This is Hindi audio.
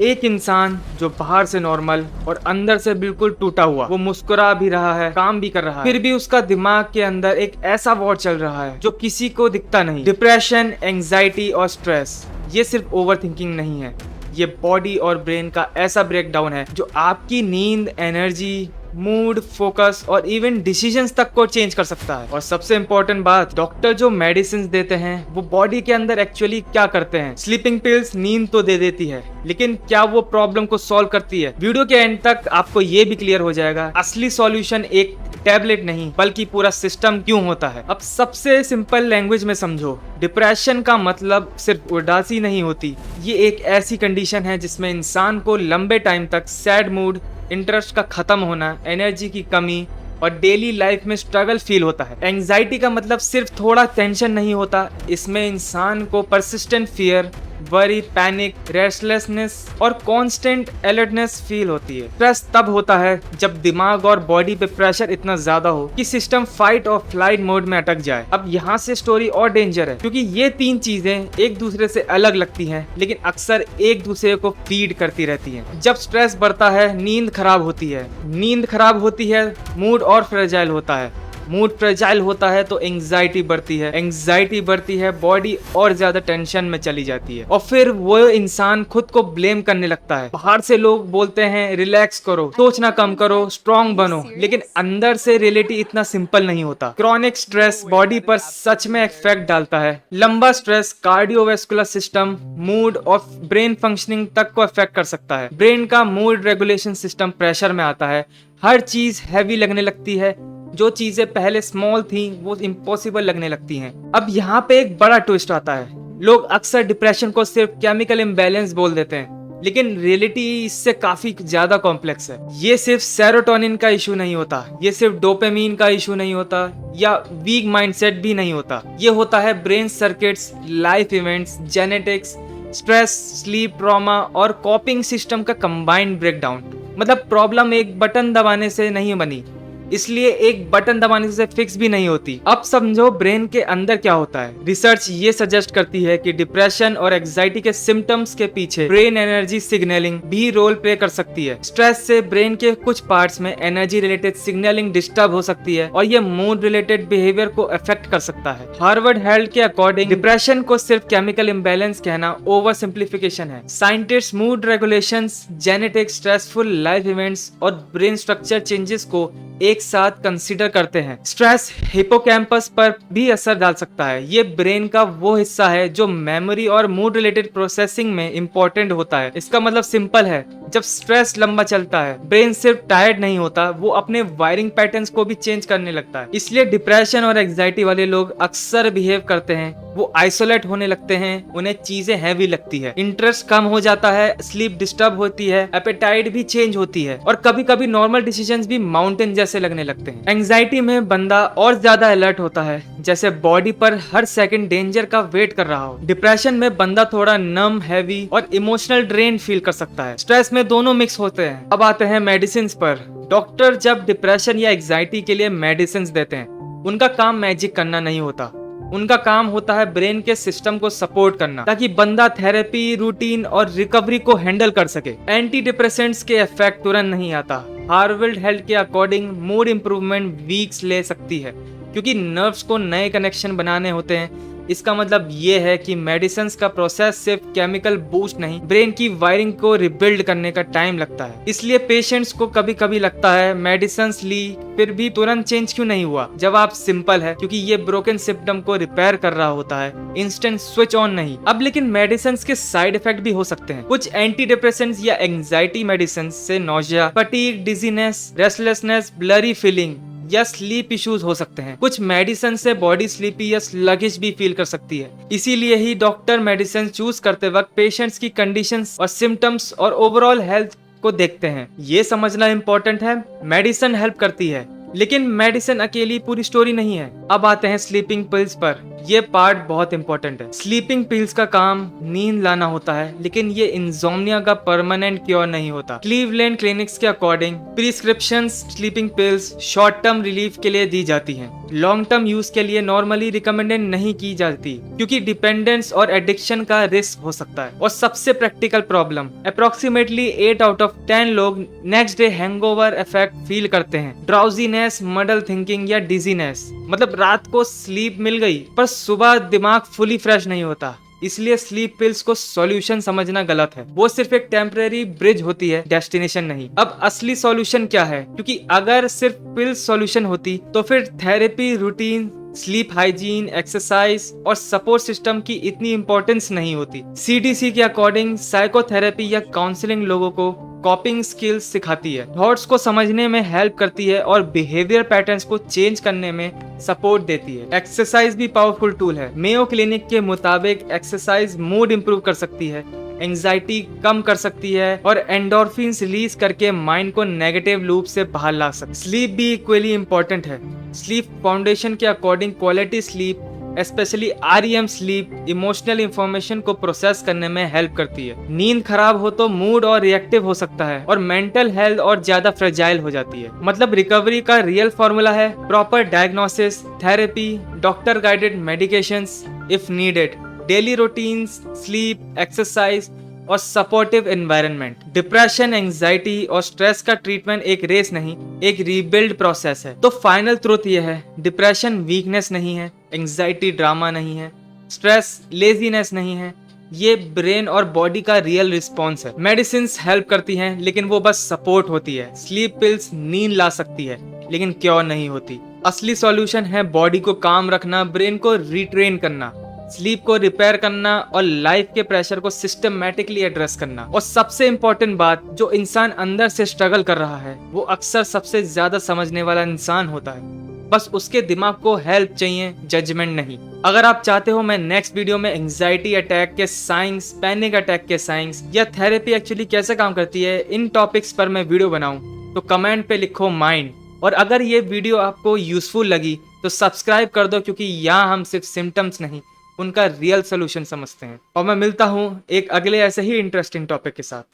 एक इंसान जो बाहर से नॉर्मल और अंदर से बिल्कुल टूटा हुआ, वो मुस्कुरा भी रहा है, काम भी कर रहा है, फिर भी उसका दिमाग के अंदर एक ऐसा वॉर चल रहा है जो किसी को दिखता नहीं। डिप्रेशन, एंजाइटी और स्ट्रेस, ये सिर्फ ओवर थिंकिंग नहीं है, ये बॉडी और ब्रेन का ऐसा ब्रेकडाउन है जो आपकी नींद, एनर्जी, मूड, फोकस और इवन डिसीजंस तक को चेंज कर सकता है। और सबसे इंपॉर्टेंट बात, डॉक्टर जो मेडिसिन देते हैं वो बॉडी के अंदर एक्चुअली क्या करते हैं। स्लीपिंग पिल्स नींद तो दे देती है, लेकिन क्या वो प्रॉब्लम को सॉल्व करती है? वीडियो के एंड तक आपको ये भी क्लियर हो जाएगा असली सॉल्यूशन एक टैबलेट नहीं बल्कि पूरा सिस्टम क्यों होता है। अब सबसे सिंपल लैंग्वेज में समझो, डिप्रेशन का मतलब सिर्फ उदासी नहीं होती, ये एक ऐसी कंडीशन है जिसमें इंसान को लंबे टाइम तक सैड मूड, इंटरेस्ट का खत्म होना, एनर्जी की कमी और डेली लाइफ में स्ट्रगल फील होता है। एंजाइटी का मतलब सिर्फ थोड़ा टेंशन नहीं होता, इसमें इंसान को persistent fear, worry, panic, restlessness और कांस्टेंट अलर्टनेस फील होती है। स्ट्रेस तब होता है जब दिमाग और बॉडी पे प्रेशर इतना ज्यादा हो कि सिस्टम फाइट और फ्लाइट मोड में अटक जाए। अब यहाँ से स्टोरी और डेंजर है, क्योंकि ये तीन चीजें एक दूसरे से अलग लगती हैं, लेकिन अक्सर एक दूसरे को फीड करती रहती हैं। जब स्ट्रेस बढ़ता है, नींद खराब होती है, नींद खराब होती है, मूड और फ्रेजाइल होता है, मूड फ्रेजाइल होता है तो एंजाइटी बढ़ती है, एंजाइटी बढ़ती है, बॉडी और ज्यादा टेंशन में चली जाती है और फिर वो इंसान खुद को ब्लेम करने लगता है। बाहर से लोग बोलते हैं रिलैक्स करो, सोचना कम करो, स्ट्रांग बनो, लेकिन अंदर से रियलिटी इतना सिंपल नहीं होता। क्रॉनिक स्ट्रेस बॉडी पर सच में इफेक्ट डालता है। लंबा स्ट्रेस कार्डियोवैस्कुलर सिस्टम, मूड और ब्रेन फंक्शनिंग तक को इफेक्ट कर सकता है। ब्रेन का मूड रेगुलेशन सिस्टम प्रेशर में आता है, हर चीज हैवी लगने लगती है, जो चीजें पहले स्मॉल थी वो इम्पॉसिबल लगने लगती हैं। अब यहाँ पे एक बड़ा ट्विस्ट आता है। लोग अक्सर डिप्रेशन को सिर्फ केमिकल इम्बैलेंस बोल देते हैं, लेकिन रियलिटी इससे काफी ज्यादा कॉम्प्लेक्स है। ये सिर्फ सेरोटोनिन का इशू नहीं होता, ये सिर्फ डोपामिन का इशू नहीं होता या वीक माइंडसेट भी नहीं होता। ये होता है brain circuits, life events, genetics, stress, sleep, trauma और कॉपिंग सिस्टम का कंबाइंड ब्रेकडाउन। मतलब प्रॉब्लम एक बटन दबाने से नहीं बनी, इसलिए एक बटन दबाने से फिक्स भी नहीं होती। अब समझो ब्रेन के अंदर क्या होता है। रिसर्च ये सजेस्ट करती है कि डिप्रेशन और एंजाइटी के सिम्टम्स के पीछे ब्रेन एनर्जी सिग्नलिंग भी रोल प्ले कर सकती है। स्ट्रेस से ब्रेन के कुछ पार्ट्स में एनर्जी रिलेटेड सिग्नलिंग डिस्टर्ब हो सकती है और ये मूड रिलेटेड बिहेवियर को अफेक्ट कर सकता है। हार्वर्ड हेल्थ के अकॉर्डिंग डिप्रेशन को सिर्फ केमिकल इम्बैलेंस कहना ओवर सिंप्लीफिकेशन है। Scientist mood regulations, genetic, stressful life events और ब्रेन स्ट्रक्चर चेंजेस को एक साथ कंसीडर करते हैं। स्ट्रेस हिपोकैम्पस पर भी असर डाल सकता है। ये ब्रेन का वो हिस्सा है जो मेमोरी और मूड रिलेटेड प्रोसेसिंग में इंपॉर्टेंट होता है। इसका मतलब सिंपल है, जब स्ट्रेस लंबा चलता है, ब्रेन सिर्फ टायर्ड नहीं होता, वो अपने वायरिंग पैटर्न्स को भी चेंज करने लगता है। इसलिए डिप्रेशन और एंजाइटी वाले लोग अक्सर बिहेव करते हैं, वो आइसोलेट होने लगते हैं, उन्हें चीजें हैवी लगती है, इंटरेस्ट कम हो जाता है, स्लीप डिस्टर्ब होती है, एपेटाइट भी चेंज होती है और कभी कभी नॉर्मल डिसीजंस भी माउंटेन जैसे लगने लगते हैं। एंजाइटी में बंदा और ज्यादा अलर्ट होता है, जैसे बॉडी पर हर सेकंड डेंजर का वेट कर रहा हो। डिप्रेशन में बंदा थोड़ा नम, हैवी और इमोशनल ड्रेन फील कर सकता है। स्ट्रेस में दोनों मिक्स होते हैं। अब आते हैं मेडिसिन पर। डॉक्टर जब डिप्रेशन या एंजाइटी के लिए मेडिसिन देते हैं, उनका काम मैजिक करना नहीं होता, उनका काम होता है ब्रेन के सिस्टम को सपोर्ट करना, ताकि बंदा थेरेपी, रूटीन और रिकवरी को हैंडल कर सके। एंटी डिप्रेसेंट्स के इफेक्ट तुरंत नहीं आता। हार्वर्ड हेल्थ के अकॉर्डिंग मूड इंप्रूवमेंट वीक्स ले सकती है, क्योंकि नर्व्स को नए कनेक्शन बनाने होते हैं। इसका मतलब ये है कि मेडिसिन का प्रोसेस सिर्फ केमिकल बूस्ट नहीं, ब्रेन की वायरिंग को रिबिल्ड करने का टाइम लगता है। इसलिए पेशेंट्स को कभी कभी लगता है मेडिसिन ली फिर भी तुरंत चेंज क्यों नहीं हुआ। जवाब सिंपल है, क्योंकि ये ब्रोकन सिस्टम को रिपेयर कर रहा होता है, इंस्टेंट स्विच ऑन नहीं। अब लेकिन मेडिसिन के साइड इफेक्ट भी हो सकते हैं। कुछ एंटी डिप्रेसेंट्स या एंजाइटी मेडिसिन से nausea, fatigue, dizziness, restlessness, blurry feeling या स्लीप इश्यूज हो सकते हैं। कुछ मेडिसिन से बॉडी स्लीपी या स्लगिश भी फील कर सकती है। इसीलिए ही डॉक्टर मेडिसिन चूज करते वक्त पेशेंट्स की कंडीशंस और सिम्टम्स और ओवरऑल हेल्थ को देखते हैं। ये समझना इंपॉर्टेंट है, मेडिसिन हेल्प करती है, लेकिन मेडिसिन अकेली पूरी स्टोरी नहीं है। अब आते हैं स्लीपिंग पिल्स पर। ये पार्ट बहुत इंपॉर्टेंट है। स्लीपिंग पिल्स का काम नींद लाना होता है, लेकिन ये इंसोम्निया का परमानेंट क्योर नहीं होता। क्लीवलैंड क्लिनिक्स के according prescriptions sleeping pills short term relief के लिए दी जाती हैं। लॉन्ग टर्म यूज के लिए नॉर्मली रिकमेंडेड नहीं की जाती क्योंकि डिपेंडेंस और एडिक्शन का रिस्क हो सकता है। और सबसे practical problem, approximately 8 out of 10 लोग next day hangover effect feel करते हैं, ड्राउजीनेस, मडल थिंकिंग या डिजीनेस। मतलब रात को स्लीप मिल गई पर सुबह दिमाग फुली फ्रेश नहीं होता। इसलिए स्लीप पिल्स को सॉल्यूशन समझना गलत है। वो सिर्फ एक टेम्परेरी ब्रिज होती है, डेस्टिनेशन नहीं। अब असली सॉल्यूशन क्या है? क्योंकि अगर सिर्फ पिल्स सॉल्यूशन होती तो फिर therapy, routine, sleep hygiene, exercise और सपोर्ट सिस्टम की इतनी इंपॉर्टेंस नहीं होती। सीडीसी के अकॉर्डिंग साइकोथेरेपी या काउंसलिंग लोगों को कॉपिंग स्किल्स सिखाती है, थॉट्स को समझने में हेल्प करती है और बिहेवियर पैटर्न्स को चेंज करने में सपोर्ट देती है। एक्सरसाइज भी पावरफुल टूल है। मेयो क्लिनिक के मुताबिक एक्सरसाइज मूड इंप्रूव कर सकती है, एंजाइटी कम कर सकती है और एंडोर्फिन्स रिलीज करके माइंड को नेगेटिव लूप से बाहर ला सकती है। स्लीप भी इक्वली इंपॉर्टेंट है। स्लीप फाउंडेशन के according quality sleep, specially REM sleep, emotional information को प्रोसेस करने में हेल्प करती है। नींद खराब हो तो मूड और रिएक्टिव हो सकता है और मेंटल हेल्थ और ज्यादा फ्रेजाइल हो जाती है। मतलब रिकवरी का रियल फॉर्मूला है proper diagnosis, therapy, doctor guided medications if needed, daily routines, sleep, exercise और सपोर्टिव एनवायरनमेंट। डिप्रेशन, एंजाइटी और स्ट्रेस का ट्रीटमेंट एक रेस नहीं, एक रीबिल्ड प्रोसेस है। तो फाइनल ट्रूथ ये है, डिप्रेशन वीकनेस नहीं है, एंजाइटी ड्रामा नहीं है, स्ट्रेस लेजीनेस नहीं है, ये ब्रेन और बॉडी का रियल रिस्पॉन्स है। मेडिसिन हेल्प करती हैं लेकिन वो बस सपोर्ट होती है। स्लीप पिल्स नींद ला सकती है लेकिन क्योर नहीं होती। असली सॉल्यूशन है बॉडी को काम रखना, ब्रेन को रिट्रेन करना, स्लीप को रिपेयर करना और लाइफ के प्रेशर को सिस्टमैटिकली एड्रेस करना। और सबसे इंपॉर्टेंट बात, जो इंसान अंदर से स्ट्रगल कर रहा है वो अक्सर सबसे ज्यादा समझने वाला इंसान होता है। बस उसके दिमाग को हेल्प चाहिए, जजमेंट नहीं। अगर आप चाहते हो मैं नेक्स्ट वीडियो में एंजाइटी अटैक के साइंस, पैनिक अटैक के साइंस या थेरेपी एक्चुअली कैसे काम करती है, इन टॉपिक्स पर मैं वीडियो बनाऊं तो कमेंट पे लिखो माइंड। और अगर ये वीडियो आपको यूजफुल लगी तो सब्सक्राइब कर दो, क्योंकि यहाँ हम सिर्फ सिम्टम्स नहीं उनका रियल सोल्यूशन समझते हैं। और मैं मिलता हूँ एक अगले ऐसे ही इंटरेस्टिंग टॉपिक के साथ।